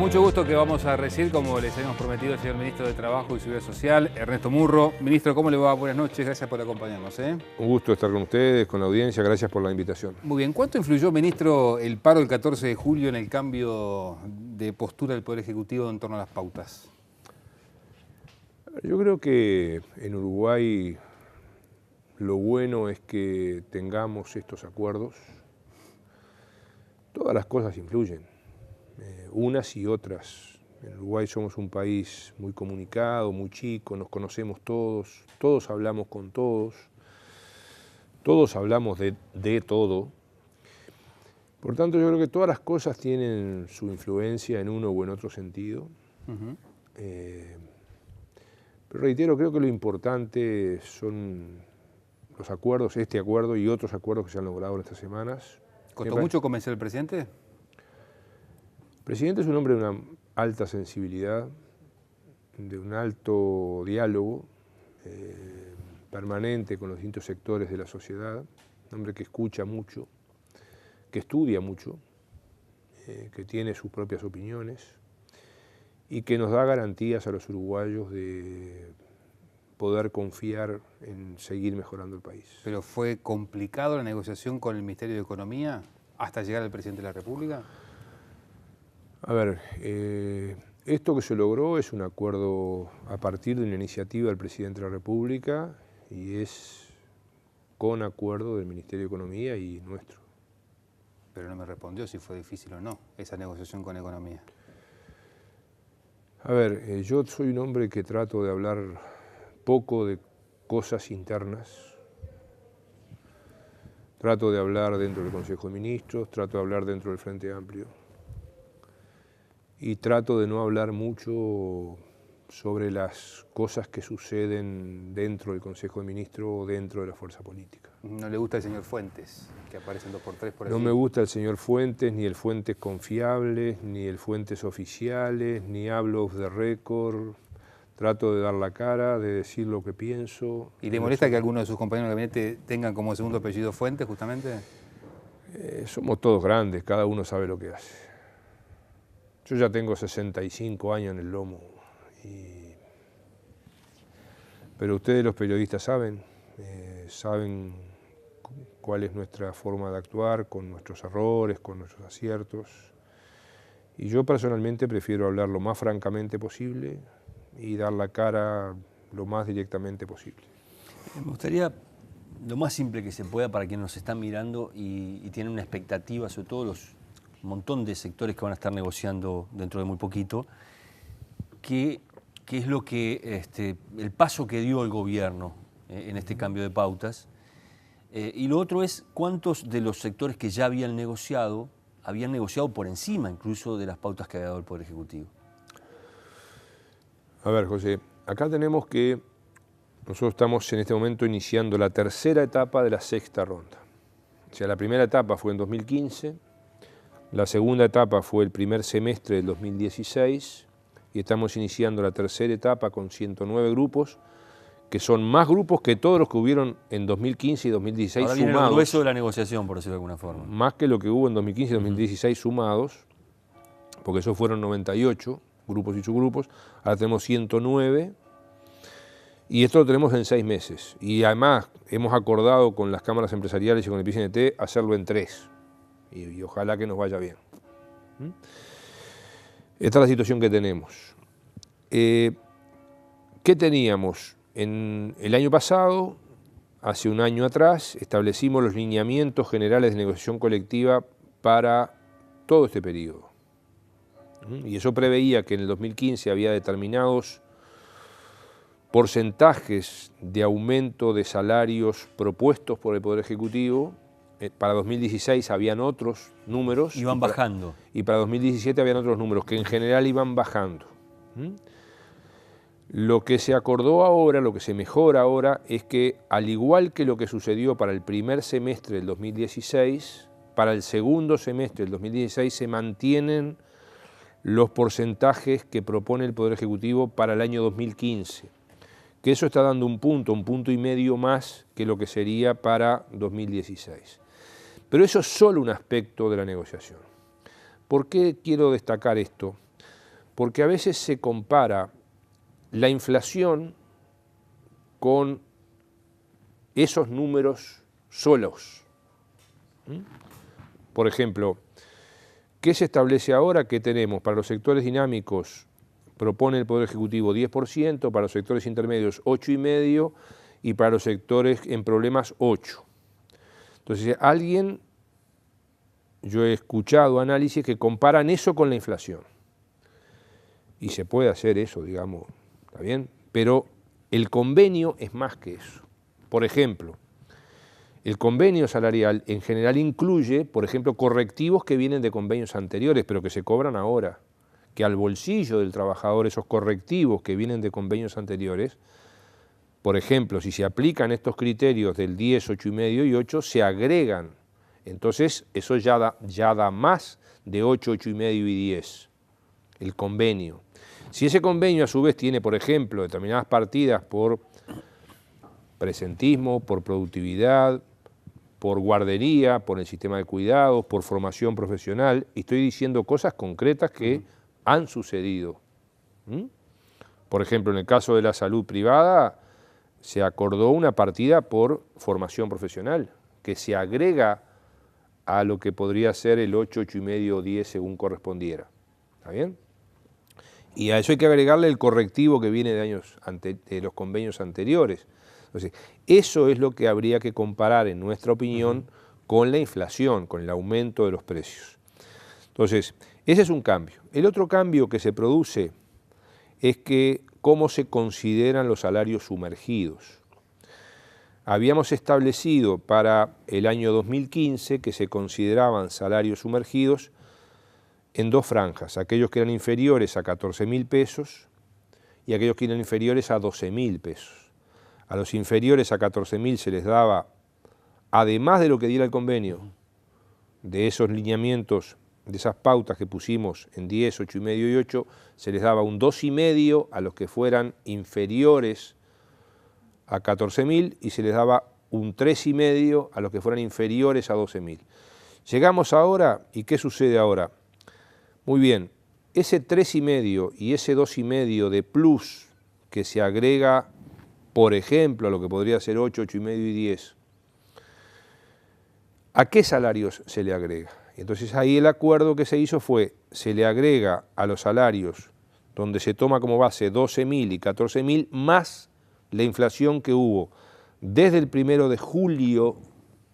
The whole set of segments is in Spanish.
mucho gusto que vamos a recibir, como les habíamos prometido, al señor Ministro de Trabajo y Seguridad Social, Ernesto Murro. Ministro, ¿cómo le va? Buenas noches, gracias por acompañarnos. Un gusto estar con ustedes, con la audiencia, gracias por la invitación. Muy bien, ¿cuánto influyó, Ministro, el paro del 14 de julio en el cambio de postura del Poder Ejecutivo en torno a las pautas? Yo creo que en Uruguay lo bueno es que tengamos estos acuerdos. Todas las cosas influyen, unas y otras. En Uruguay somos un país muy comunicado, muy chico, nos conocemos todos, todos hablamos con todos hablamos de todo. Por tanto, yo creo que todas las cosas tienen su influencia en uno o en otro sentido. Pero reitero, creo que lo importante son los acuerdos, este acuerdo y otros acuerdos que se han logrado en estas semanas. ¿Costó mucho convencer al presidente? El presidente es un hombre de una alta sensibilidad, de un alto diálogo permanente con los distintos sectores de la sociedad, un hombre que escucha mucho, que estudia mucho, que tiene sus propias opiniones y que nos da garantías a los uruguayos de poder confiar en seguir mejorando el país. ¿Pero fue complicado la negociación con el Ministerio de Economía hasta llegar al presidente de la República? A ver, esto que se logró es un acuerdo a partir de una iniciativa del presidente de la República y es con acuerdo del Ministerio de Economía y nuestro. Pero no me respondió si fue difícil o no esa negociación con Economía. A ver, yo soy un hombre que trato de hablar poco de cosas internas. Trato de hablar dentro del Consejo de Ministros, trato de hablar dentro del Frente Amplio. Y trato de no hablar mucho sobre las cosas que suceden dentro del Consejo de Ministros o dentro de la fuerza política. ¿No le gusta el señor Fuentes, que aparece en 2x3 por allí? No me gusta el señor Fuentes, ni el Fuentes confiables, ni el Fuentes oficiales, ni hablo off the record. Trato de dar la cara, de decir lo que pienso. ¿Y le molesta que algunos de sus compañeros de gabinete tengan como segundo apellido Fuentes, justamente? Somos todos grandes, cada uno sabe lo que hace. Yo ya tengo 65 años en el lomo, pero ustedes los periodistas saben cuál es nuestra forma de actuar, con nuestros errores, con nuestros aciertos. Y yo personalmente prefiero hablar lo más francamente posible y dar la cara lo más directamente posible. Me gustaría lo más simple que se pueda para quienes nos están mirando y tienen una expectativa, sobre todo los montón de sectores que van a estar negociando dentro de muy poquito, qué es lo que el paso que dio el gobierno en este cambio de pautas. Y lo otro es cuántos de los sectores que ya habían negociado por encima incluso de las pautas que había dado el Poder Ejecutivo. A ver, José, acá tenemos que nosotros estamos en este momento iniciando la tercera etapa de la sexta ronda. O sea, la primera etapa fue en 2015, la segunda etapa fue el primer semestre del 2016 y estamos iniciando la tercera etapa con 109 grupos, que son más grupos que todos los que hubieron en 2015 y 2016 Ahora sumados. Viene el grueso de la negociación, por decirlo de alguna forma. Más que lo que hubo en 2015 y 2016 sumados, porque esos fueron 98 grupos y subgrupos, ahora tenemos 109 y esto lo tenemos en 6 meses. Y además hemos acordado con las cámaras empresariales y con el PCNT hacerlo en 3 y ojalá que nos vaya bien. Esta es la situación que tenemos. ¿Qué teníamos? En el año pasado, hace un año atrás, establecimos los lineamientos generales de negociación colectiva para todo este periodo. Y eso preveía que en el 2015 había determinados porcentajes de aumento de salarios propuestos por el Poder Ejecutivo. Para 2016 habían otros números. Iban bajando. Y para 2017 habían otros números que en general iban bajando. Lo que se acordó ahora, lo que se mejora ahora, es que al igual que lo que sucedió para el primer semestre del 2016, para el segundo semestre del 2016 se mantienen los porcentajes que propone el Poder Ejecutivo para el año 2015, que eso está dando un punto y medio más que lo que sería para 2016. Pero eso es solo un aspecto de la negociación. ¿Por qué quiero destacar esto? porque a veces se compara la inflación con esos números solos. Por ejemplo, ¿qué se establece ahora? Que tenemos para los sectores dinámicos, propone el Poder Ejecutivo 10%, para los sectores intermedios 8,5% y para los sectores en problemas 8%. Entonces, yo he escuchado análisis que comparan eso con la inflación. Y se puede hacer eso, digamos, ¿está bien? Pero el convenio es más que eso. Por ejemplo, el convenio salarial en general incluye, por ejemplo, correctivos que vienen de convenios anteriores, pero que se cobran ahora. Que al bolsillo del trabajador esos correctivos que vienen de convenios anteriores, por ejemplo, si se aplican estos criterios del 10, 8,5 y 8, se agregan. Entonces, eso ya da más de 8, 8,5 y 10, el convenio. Si ese convenio a su vez tiene, por ejemplo, determinadas partidas por presentismo, por productividad, por guardería, por el sistema de cuidados, por formación profesional, y estoy diciendo cosas concretas que han sucedido. Por ejemplo, en el caso de la salud privada, se acordó una partida por formación profesional, que se agrega a lo que podría ser el 8, 8,5 o 10 según correspondiera. ¿Está bien? Y a eso hay que agregarle el correctivo que viene de los convenios anteriores. Entonces, eso es lo que habría que comparar, en nuestra opinión, con la inflación, con el aumento de los precios. Entonces, ese es un cambio. El otro cambio que se produce es que cómo se consideran los salarios sumergidos. Habíamos establecido para el año 2015 que se consideraban salarios sumergidos en dos franjas, aquellos que eran inferiores a 14.000 pesos y aquellos que eran inferiores a 12.000 pesos. A los inferiores a 14.000 se les daba, además de lo que diera el convenio, de esos lineamientos, de esas pautas que pusimos en 10, 8,5 y 8, se les daba un 2,5 a los que fueran inferiores a 14.000 y se les daba un 3,5 a los que fueran inferiores a 12.000. Llegamos ahora, ¿y qué sucede ahora? Muy bien, ese 3,5 y ese 2,5 de plus que se agrega, por ejemplo, a lo que podría ser 8, 8,5 y 10, ¿a qué salarios se le agrega? Entonces ahí el acuerdo que se hizo fue, se le agrega a los salarios donde se toma como base 12.000 y 14.000 más la inflación que hubo desde el 1 de julio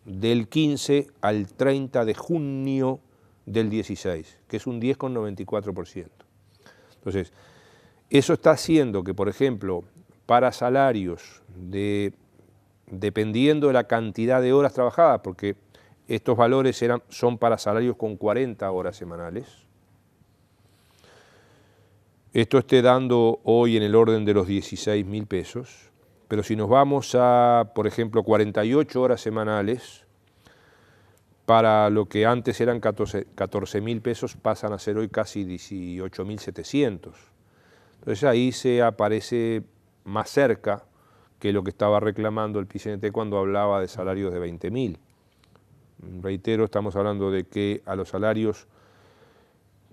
del 15 al 30 de junio del 16, que es un 10,94%. Entonces, eso está haciendo que, por ejemplo, para salarios dependiendo de la cantidad de horas trabajadas, porque estos valores son para salarios con 40 horas semanales, esto esté dando hoy en el orden de los 16.000 pesos, pero si nos vamos a, por ejemplo, 48 horas semanales, para lo que antes eran 14.000 pesos pasan a ser hoy casi 18.700. Entonces ahí se aparece más cerca que lo que estaba reclamando el PCNT cuando hablaba de salarios de 20.000. Reitero, estamos hablando de que a los salarios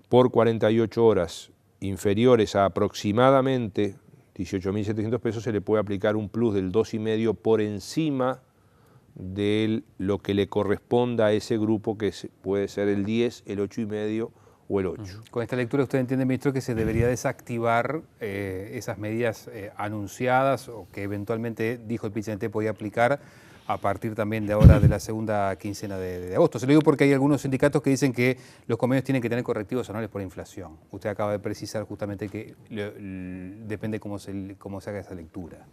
por 48 horas inferiores a aproximadamente 18.700 pesos se le puede aplicar un plus del 2,5 por encima de lo que le corresponda a ese grupo, que puede ser el 10, el 8,5 o el 8. Con esta lectura usted entiende, ministro, que se debería desactivar esas medidas anunciadas o que eventualmente dijo el PCNT podía aplicar a partir también de ahora de la segunda quincena de agosto. Se lo digo porque hay algunos sindicatos que dicen que los convenios tienen que tener correctivos anuales por inflación. Usted acaba de precisar justamente que depende cómo se haga esa lectura.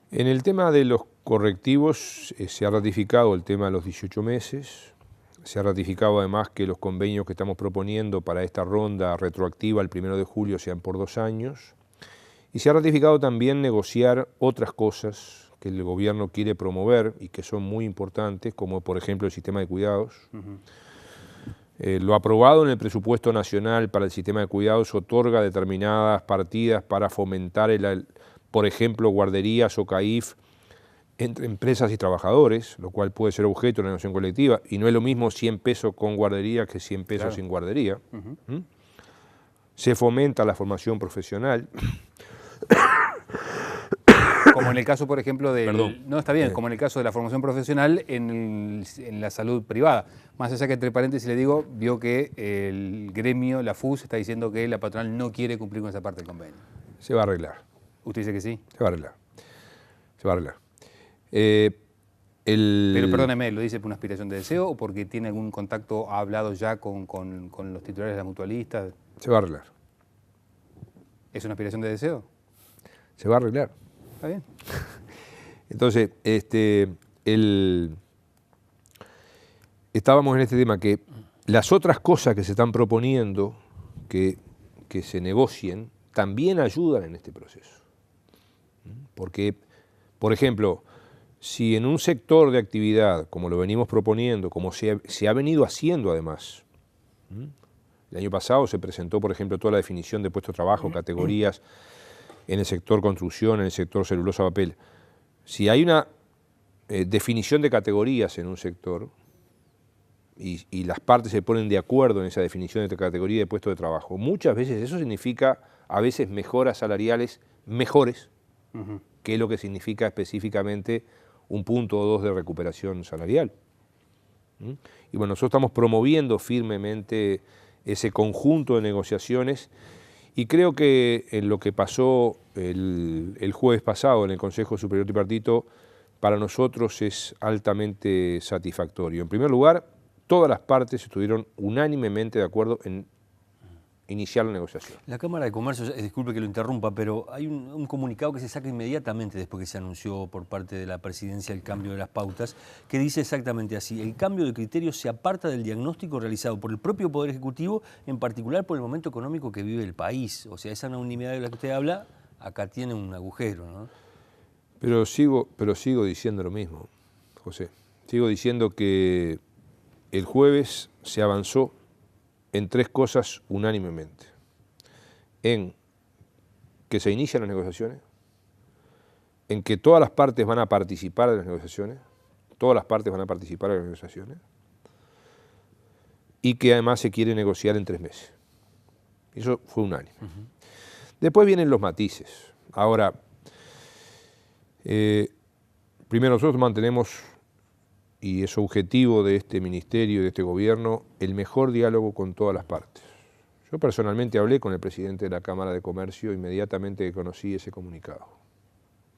En el tema de los correctivos se ha ratificado el tema de los 18 meses, se ha ratificado además que los convenios que estamos proponiendo para esta ronda retroactiva al 1 de julio sean por 2 años, y se ha ratificado también negociar otras cosas que el gobierno quiere promover y que son muy importantes, como por ejemplo el sistema de cuidados. Lo aprobado en el presupuesto nacional para el sistema de cuidados otorga determinadas partidas para fomentar, por ejemplo, guarderías o CAIF entre empresas y trabajadores, lo cual puede ser objeto de una negociación colectiva, y no es lo mismo 100 pesos con guardería que 100 pesos sin guardería. se fomenta la formación profesional. Como en el caso, por ejemplo, del... Perdón. No, está bien, como en el caso de la formación profesional en la salud privada. Más allá que, entre paréntesis le digo, vio que el gremio, la FUS, está diciendo que la patronal no quiere cumplir con esa parte del convenio. Se va a arreglar. ¿Usted dice que sí? Se va a arreglar. Se va a arreglar. Pero perdóneme, ¿lo dice por una aspiración de deseo o porque tiene algún contacto, ha hablado ya con los titulares de la mutualista? Se va a arreglar. ¿Es una aspiración de deseo? Se va a arreglar. Está bien. Entonces, estábamos en este tema que las otras cosas que se están proponiendo que se negocien también ayudan en este proceso. Porque, por ejemplo, si en un sector de actividad, como lo venimos proponiendo, como se ha venido haciendo además, el año pasado se presentó, por ejemplo, toda la definición de puesto de trabajo, categorías, en el sector construcción, en el sector celulosa, papel. Si hay una definición de categorías en un sector y las partes se ponen de acuerdo en esa definición de categoría de puesto de trabajo, muchas veces eso significa a veces mejoras salariales mejores que lo que significa específicamente un punto o dos de recuperación salarial. Y bueno, nosotros estamos promoviendo firmemente ese conjunto de negociaciones. Y creo que en lo que pasó el jueves pasado en el Consejo Superior Tripartito, para nosotros es altamente satisfactorio. En primer lugar, todas las partes estuvieron unánimemente de acuerdo en iniciar la negociación. La Cámara de Comercio, disculpe que lo interrumpa, pero hay un comunicado que se saca inmediatamente después que se anunció por parte de la presidencia el cambio de las pautas, que dice exactamente así: el cambio de criterio se aparta del diagnóstico realizado por el propio Poder Ejecutivo, en particular por el momento económico que vive el país. O sea, esa unanimidad de la que usted habla, acá tiene un agujero, ¿no? Pero sigo diciendo lo mismo, José. Sigo diciendo que el jueves se avanzó en tres cosas unánimemente. En que se inician las negociaciones, en que todas las partes van a participar de las negociaciones, y que además se quiere negociar en 3 meses. Eso fue unánime. Después vienen los matices. Ahora, primero nosotros mantenemos, y es objetivo de este ministerio y de este gobierno, el mejor diálogo con todas las partes. Yo personalmente hablé con el presidente de la Cámara de Comercio inmediatamente que conocí ese comunicado.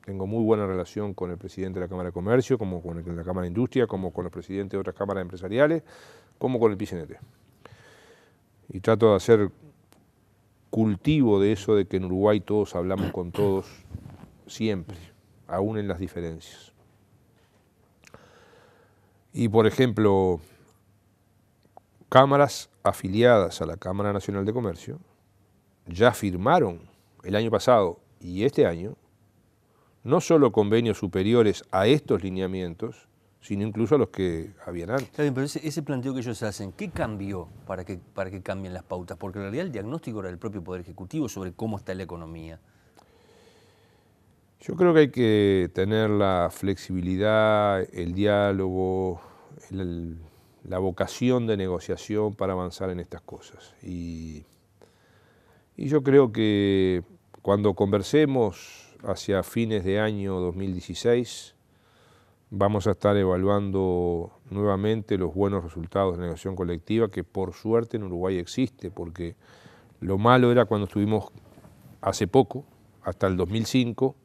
Tengo muy buena relación con el presidente de la Cámara de Comercio, como con el de la Cámara de Industria, como con los presidentes de otras cámaras empresariales, como con el PICNT. Y trato de hacer cultivo de eso de que en Uruguay todos hablamos con todos siempre, aún en las diferencias. Y, por ejemplo, cámaras afiliadas a la Cámara Nacional de Comercio ya firmaron el año pasado y este año no solo convenios superiores a estos lineamientos, sino incluso a los que habían antes. Está bien, pero ese planteo que ellos hacen, ¿qué cambió para que cambien las pautas? Porque en realidad el diagnóstico era del propio Poder Ejecutivo sobre cómo está la economía. Yo creo que hay que tener la flexibilidad, el diálogo, la vocación de negociación para avanzar en estas cosas. Y yo creo que cuando conversemos hacia fines de año 2016, vamos a estar evaluando nuevamente los buenos resultados de negociación colectiva que por suerte en Uruguay existe, porque lo malo era cuando estuvimos hace poco, hasta el 2005,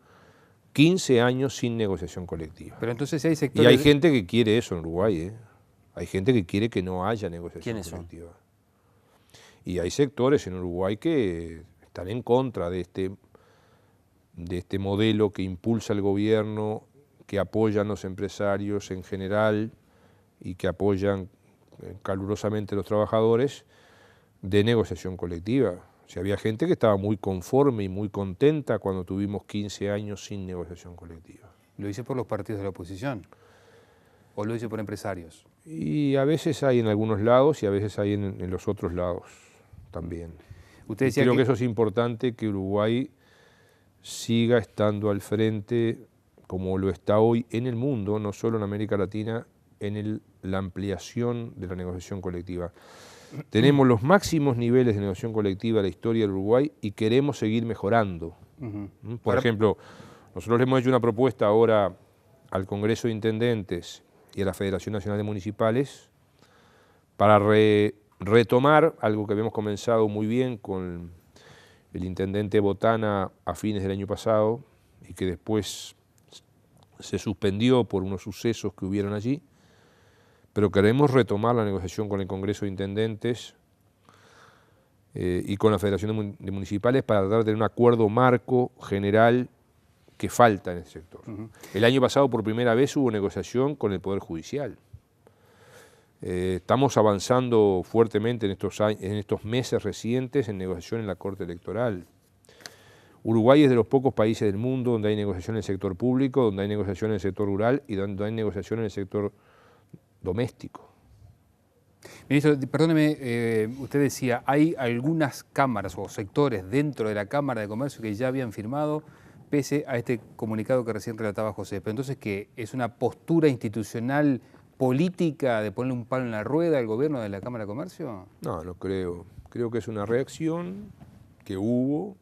15 años sin negociación colectiva. Pero entonces hay sectores... Y hay gente que quiere eso en Uruguay, ¿eh? Hay gente que quiere que no haya negociación colectiva. Y hay sectores en Uruguay que están en contra de este modelo que impulsa el gobierno, que apoyan los empresarios en general y que apoyan calurosamente los trabajadores de negociación colectiva. O sea, había gente que estaba muy conforme y muy contenta cuando tuvimos 15 años sin negociación colectiva. ¿Lo dice por los partidos de la oposición? ¿O lo dice por empresarios? Y a veces hay en algunos lados y a veces hay en los otros lados también. Usted decía creo que eso es importante, que Uruguay siga estando al frente, como lo está hoy en el mundo, no solo en América Latina, en la ampliación de la negociación colectiva. Tenemos los máximos niveles de negociación colectiva de la historia del Uruguay y queremos seguir mejorando. Por ejemplo, nosotros le hemos hecho una propuesta ahora al Congreso de Intendentes y a la Federación Nacional de Municipales para retomar algo que habíamos comenzado muy bien con el intendente Botana a fines del año pasado y que después se suspendió por unos sucesos que hubieron allí, pero queremos retomar la negociación con el Congreso de Intendentes y con la Federación de Municipales para tratar de tener un acuerdo marco general que falta en el sector. El año pasado por primera vez hubo negociación con el Poder Judicial. Estamos avanzando fuertemente en estos meses recientes en negociación en la Corte Electoral. Uruguay es de los pocos países del mundo donde hay negociación en el sector público, donde hay negociación en el sector rural y donde hay negociación en el sector doméstico. Ministro, perdóneme, usted decía, hay algunas cámaras o sectores dentro de la Cámara de Comercio que ya habían firmado, pese a este comunicado que recién relataba José. Pero entonces, ¿qué? ¿Es una postura institucional política de ponerle un palo en la rueda al gobierno de la Cámara de Comercio? No, no creo. Creo que es una reacción que hubo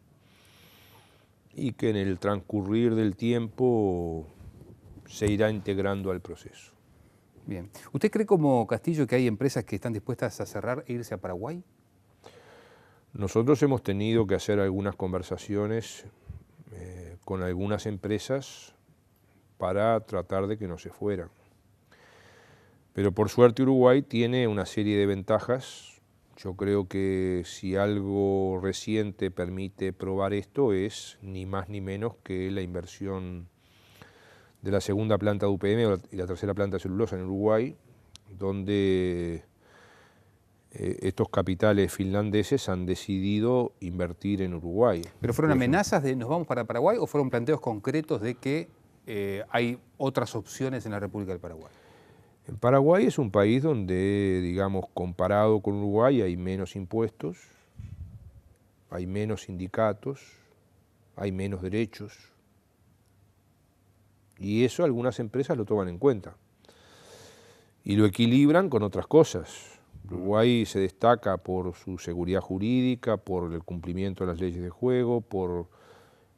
y que en el transcurrir del tiempo se irá integrando al proceso. Bien. ¿Usted cree como Castillo que hay empresas que están dispuestas a cerrar e irse a Paraguay? Nosotros hemos tenido que hacer algunas conversaciones con algunas empresas para tratar de que no se fueran. Pero por suerte Uruguay tiene una serie de ventajas. Yo creo que si algo reciente permite probar esto es ni más ni menos que la inversión de la segunda planta de UPM y la tercera planta de celulosa en Uruguay, donde estos capitales finlandeses han decidido invertir en Uruguay. ¿Pero fueron amenazas de nos vamos para Paraguay o fueron planteos concretos de que hay otras opciones en la República del Paraguay? En Paraguay es un país donde, digamos, comparado con Uruguay hay menos impuestos, hay menos sindicatos, hay menos derechos. Y eso algunas empresas lo toman en cuenta y lo equilibran con otras cosas. Uruguay se destaca por su seguridad jurídica, por el cumplimiento de las leyes de juego, por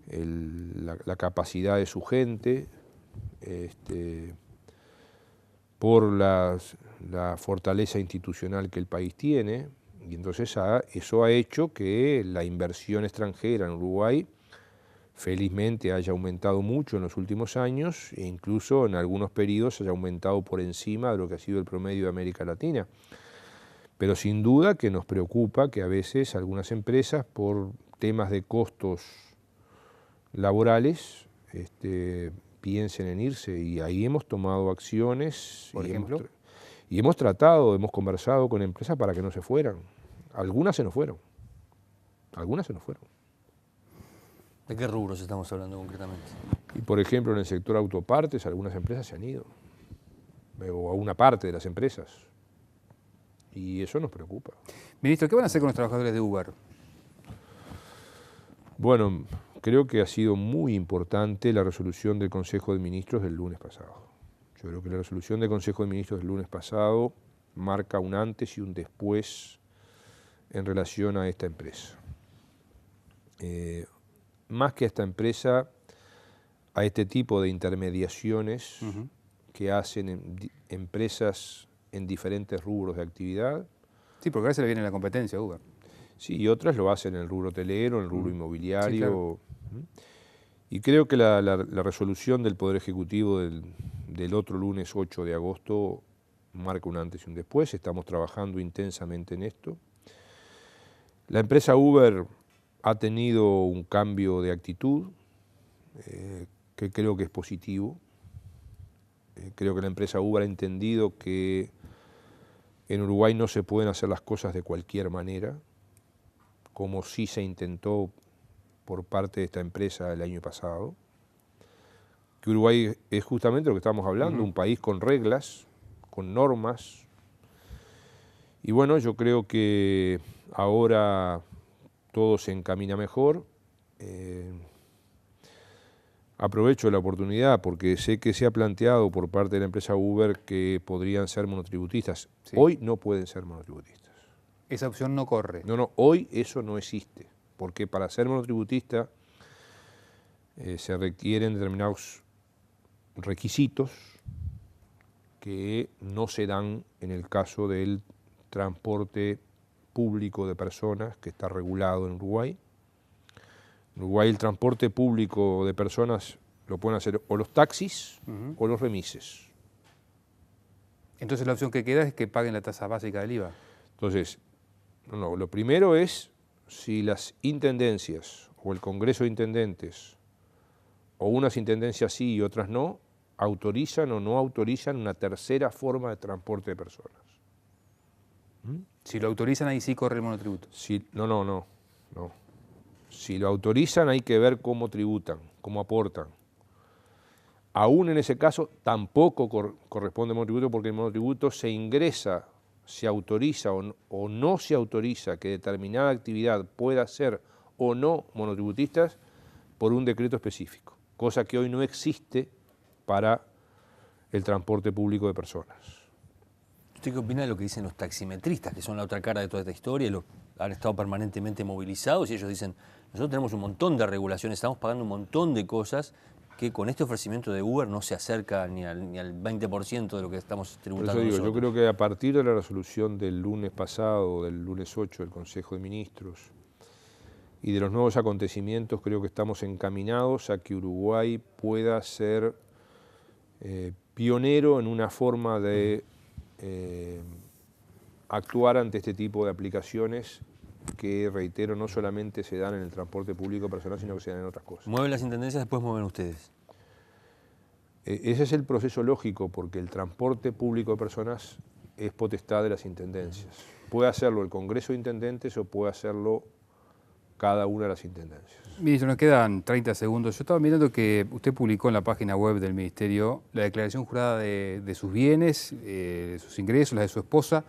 la capacidad de su gente, por la fortaleza institucional que el país tiene, y entonces eso ha hecho que la inversión extranjera en Uruguay felizmente haya aumentado mucho en los últimos años e incluso en algunos periodos haya aumentado por encima de lo que ha sido el promedio de América Latina. Pero sin duda que nos preocupa que a veces algunas empresas por temas de costos laborales piensen en irse y ahí hemos tomado acciones. ¿Por ejemplo? Hemos conversado con empresas para que no se fueran. Algunas se nos fueron. ¿De qué rubros estamos hablando concretamente? Y por ejemplo en el sector autopartes algunas empresas se han ido, o a una parte de las empresas. Y eso nos preocupa. Ministro, ¿qué van a hacer con los trabajadores de Uber? Bueno, creo que ha sido muy importante la resolución del Consejo de Ministros del lunes pasado. Yo creo que la resolución del Consejo de Ministros del lunes pasado marca un antes y un después en relación a esta empresa. Más que a esta empresa, a este tipo de intermediaciones que hacen empresas en diferentes rubros de actividad. Sí, porque ahora se le viene la competencia a Uber. Sí, y otras lo hacen en el rubro hotelero, en el rubro inmobiliario. Sí, claro. Y creo que la resolución del Poder Ejecutivo del otro lunes 8 de agosto marca un antes y un después. Estamos trabajando intensamente en esto. La empresa Uber ha tenido un cambio de actitud que creo que es positivo. Creo que la empresa Uber ha entendido que en Uruguay no se pueden hacer las cosas de cualquier manera, como sí se intentó por parte de esta empresa el año pasado. Que Uruguay es justamente lo que estamos hablando, un país con reglas, con normas. Y bueno, yo creo que ahora todo se encamina mejor. Aprovecho la oportunidad porque sé que se ha planteado por parte de la empresa Uber que podrían ser monotributistas. Sí. Hoy no pueden ser monotributistas. Esa opción no corre. No, hoy eso no existe, porque para ser monotributista se requieren determinados requisitos que no se dan en el caso del transporte público de personas, que está regulado en Uruguay. En Uruguay el transporte público de personas lo pueden hacer o los taxis o los remises. Entonces la opción que queda es que paguen la tasa básica del IVA. Entonces, no, lo primero es si las intendencias o el Congreso de Intendentes, o unas intendencias sí y otras no, autorizan o no autorizan una tercera forma de transporte de personas. Si lo autorizan, ahí sí corre el monotributo. No. Si lo autorizan hay que ver cómo tributan, cómo aportan. Aún en ese caso tampoco corresponde el monotributo, porque el monotributo se ingresa, se autoriza o no se autoriza que determinada actividad pueda ser o no monotributistas por un decreto específico, cosa que hoy no existe para el transporte público de personas. ¿Usted qué opina de lo que dicen los taximetristas, que son la otra cara de toda esta historia? Han estado permanentemente movilizados y ellos dicen, nosotros tenemos un montón de regulaciones, estamos pagando un montón de cosas que con este ofrecimiento de Uber no se acerca ni al 20% de lo que estamos tributando Por eso digo, nosotros. yo creo que a partir de la resolución del lunes pasado, del lunes 8 del Consejo de Ministros, y de los nuevos acontecimientos, creo que estamos encaminados a que Uruguay pueda ser pionero en una forma de actuar ante este tipo de aplicaciones que, reitero, no solamente se dan en el transporte público personal, sino que se dan en otras cosas. Mueven las intendencias, después mueven ustedes. Ese es el proceso lógico, porque el transporte público de personas es potestad de las intendencias. Puede hacerlo el Congreso de Intendentes o puede hacerlo cada una de las intendencias. Ministro, nos quedan 30 segundos. Yo estaba mirando que usted publicó en la página web del Ministerio la declaración jurada de sus bienes, de sus ingresos, la de su esposa.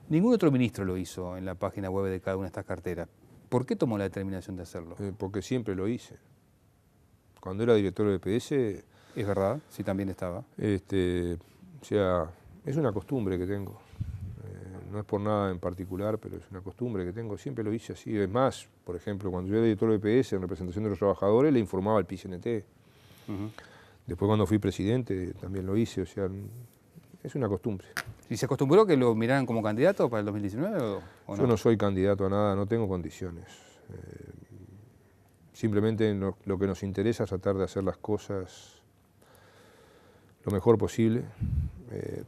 Ningún otro ministro lo hizo en la página web de cada una de estas carteras. ¿Por qué tomó la determinación de hacerlo? Porque siempre lo hice. Cuando era director del EPS... ¿Es verdad? Sí, también estaba. O sea, es una costumbre que tengo. No es por nada en particular, pero es una costumbre que tengo. Siempre lo hice así. Es más, por ejemplo, cuando yo era director del EPS en representación de los trabajadores, le informaba al PICNT. Después, cuando fui presidente, también lo hice. O sea, es una costumbre. ¿Y se acostumbró que lo miraran como candidato para el 2019 o no? Yo no soy candidato a nada, no tengo condiciones. Simplemente lo que nos interesa es tratar de hacer las cosas lo mejor posible.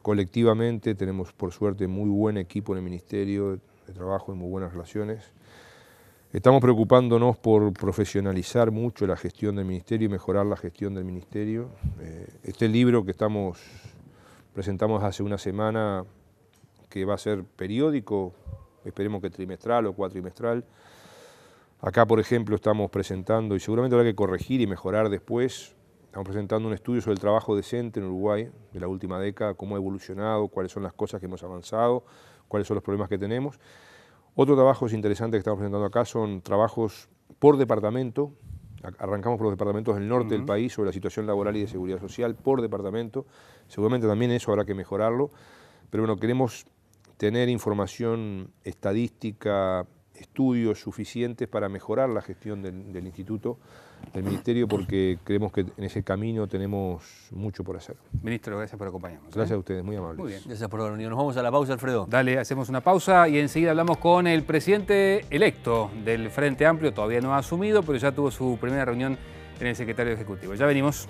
Colectivamente tenemos, por suerte, muy buen equipo en el Ministerio de Trabajo y muy buenas relaciones. Estamos preocupándonos por profesionalizar mucho la gestión del Ministerio y mejorar la gestión del Ministerio. Este libro que presentamos hace una semana, que va a ser periódico, esperemos que trimestral o cuatrimestral. Acá, por ejemplo, estamos presentando, y seguramente habrá que corregir y mejorar después, estamos presentando un estudio sobre el trabajo decente en Uruguay de la última década, cómo ha evolucionado, cuáles son las cosas que hemos avanzado, cuáles son los problemas que tenemos. Otro trabajo interesante que estamos presentando acá son trabajos por departamento. Arrancamos por los departamentos del norte del país sobre la situación laboral y de seguridad social por departamento. Seguramente también eso habrá que mejorarlo, pero bueno, queremos tener información estadística, estudios suficientes para mejorar la gestión del instituto, del ministerio, porque creemos que en ese camino tenemos mucho por hacer. Ministro, gracias por acompañarnos. Gracias a ustedes, muy amables. Muy bien. Gracias por haber venido. Nos vamos a la pausa, Alfredo. Dale, hacemos una pausa y enseguida hablamos con el presidente electo del Frente Amplio. Todavía no ha asumido, pero ya tuvo su primera reunión en el secretario ejecutivo. Ya venimos.